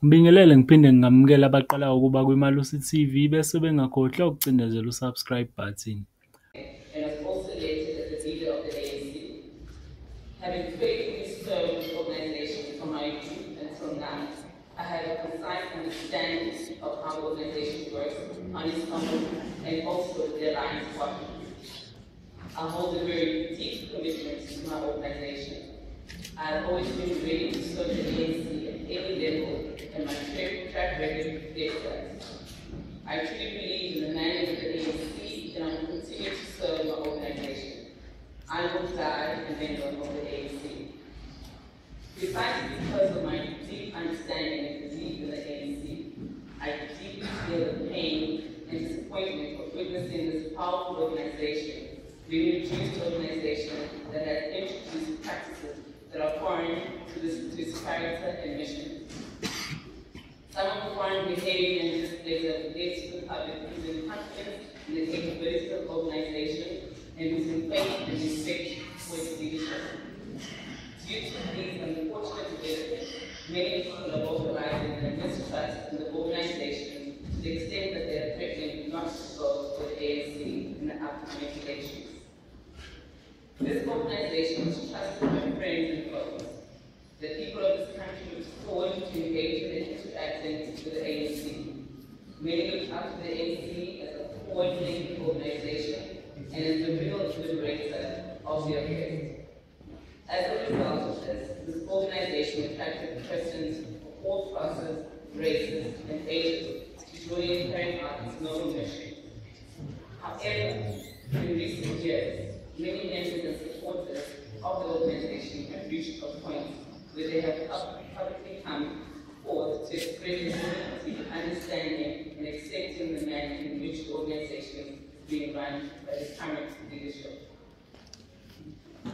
Ngibingelele ngiphinde ngamukela abaqalayo ukuba kwiMalusi TV bese bengakhohlwa ukucindezela u-subscribe button. And was also elected as the leader of the ANC. Having faithfully served the organization from my youth until now, I have a concise understanding of how the organization works on its own and also the alliance partners. I hold a very deep commitment to my organization. I have always been ready to serve the ANC at any level, and my track record reflects that. I truly believe in the mandate of the ANC, and I will continue to serve my organization. I will die a member of the ANC. Precisely because of my deep understanding and belief in the ANC, I deeply feel the pain and disappointment of witnessing this powerful organization being reduced to an organization that has introduced practices that are foreign to its character and mission. Some of the foreign behavior and displays of led to the public losing confidence in the capabilities of the organization and losing faith and respect for its leadership. Due to these unfortunate developments, many people are vocalizing their mistrust in the organization to the extent that they are threatening not to vote for the ANC in the upcoming elections. This organization is trusted by friends and foes. The people of this country look forward to engaging and interacting with the ANC. Many look up to the ANC as a coordinating organization and as the real liberator of the oppressed. As a result of this organization attracted persons of all classes, races, and ages to join in carrying out its noble mission. However, in recent years, many members and supporters of the organization have reached a point where they have publicly come forth to express their sympathy, understanding, and accepting the manner in which the organization is being run by the current leadership.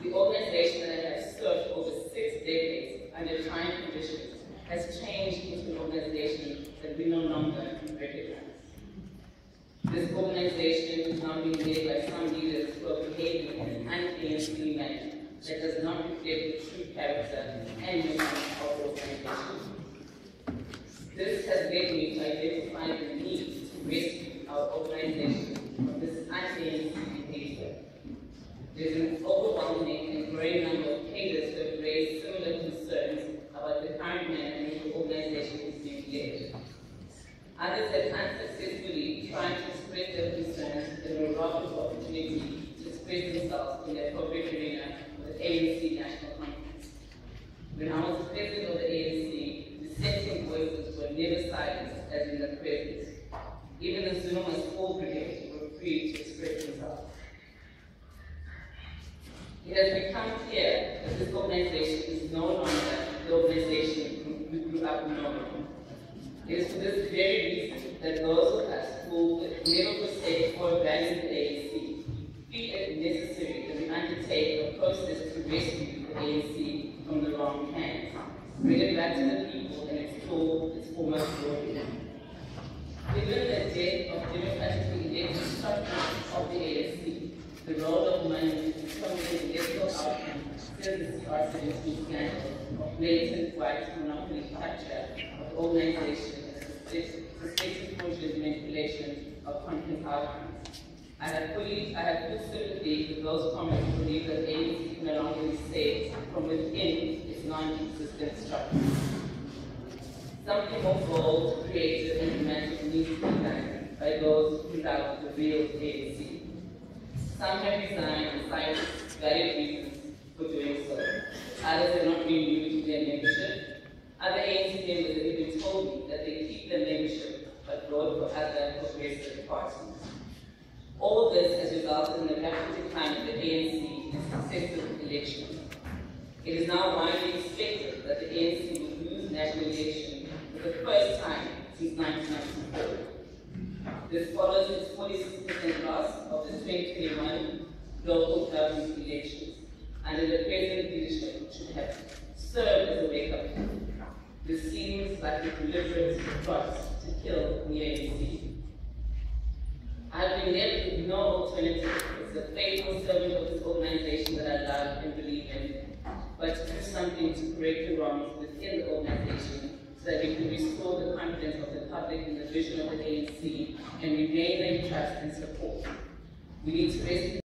The organization that has served over 6 decades under trying conditions has changed into an organization that we no longer recognize. This organization is now being led by some leaders who are behaving in an un-ANC manner that does not reflect the true character and mission of the organization. This has led me to identify the need to rescue our organization from this un-ANC behavior. There's an overwhelming and growing number of cadres who have raised similar concerns about the current manner in which the organization is being led. Others have unsuccessfully tried to express their concerns and were robbed of the opportunity to express themselves in the appropriate arena of the ANC National Conference. When I was president of the ANC, dissenting voices were never silenced as in the present. Even the Zuma's full brigade were free to express themselves. It has become clear that this organization is no longer the organization we grew up knowing. It is for this very reason that those of us who never forsake or abandon the ANC feel it necessary that we undertake a process to rescue the ANC from the wrong hands, bring it back to the people and restore its former glory. Given the death of democratically elected structures of the ANC, the role of money in determining electoral outcomes still the CR17 scandal of blatant white monopoly capture of the organization as suspected fraudulent manipulation of content outcomes. I have full sympathy with those comments who believe that ANC can no longer be saved from within its non-consistent structure. Something more bold, creative, and romantic needs to be done by those without the real ANC. Some have resigned and cited valid reasons for doing so. Others have not renewed their membership. Other ANC members have even told me that they keep their membership but vote for other progressive parties. All this has resulted in the rapid decline of the ANC in successive elections. It is now widely expected that the ANC will lose national election for the first time since 1994. This follows its 46% loss of the 2021 local government elections under the present leadership should have served as a wake-up call. This seems like a deliberate plot to kill the ANC. I have been left with no alternative as a faithful servant of this organization that I love and believe in, but to do something to correct the wrongs within the organization so that we can restore public in the vision of the ANC and regain their trust and support. We need to basically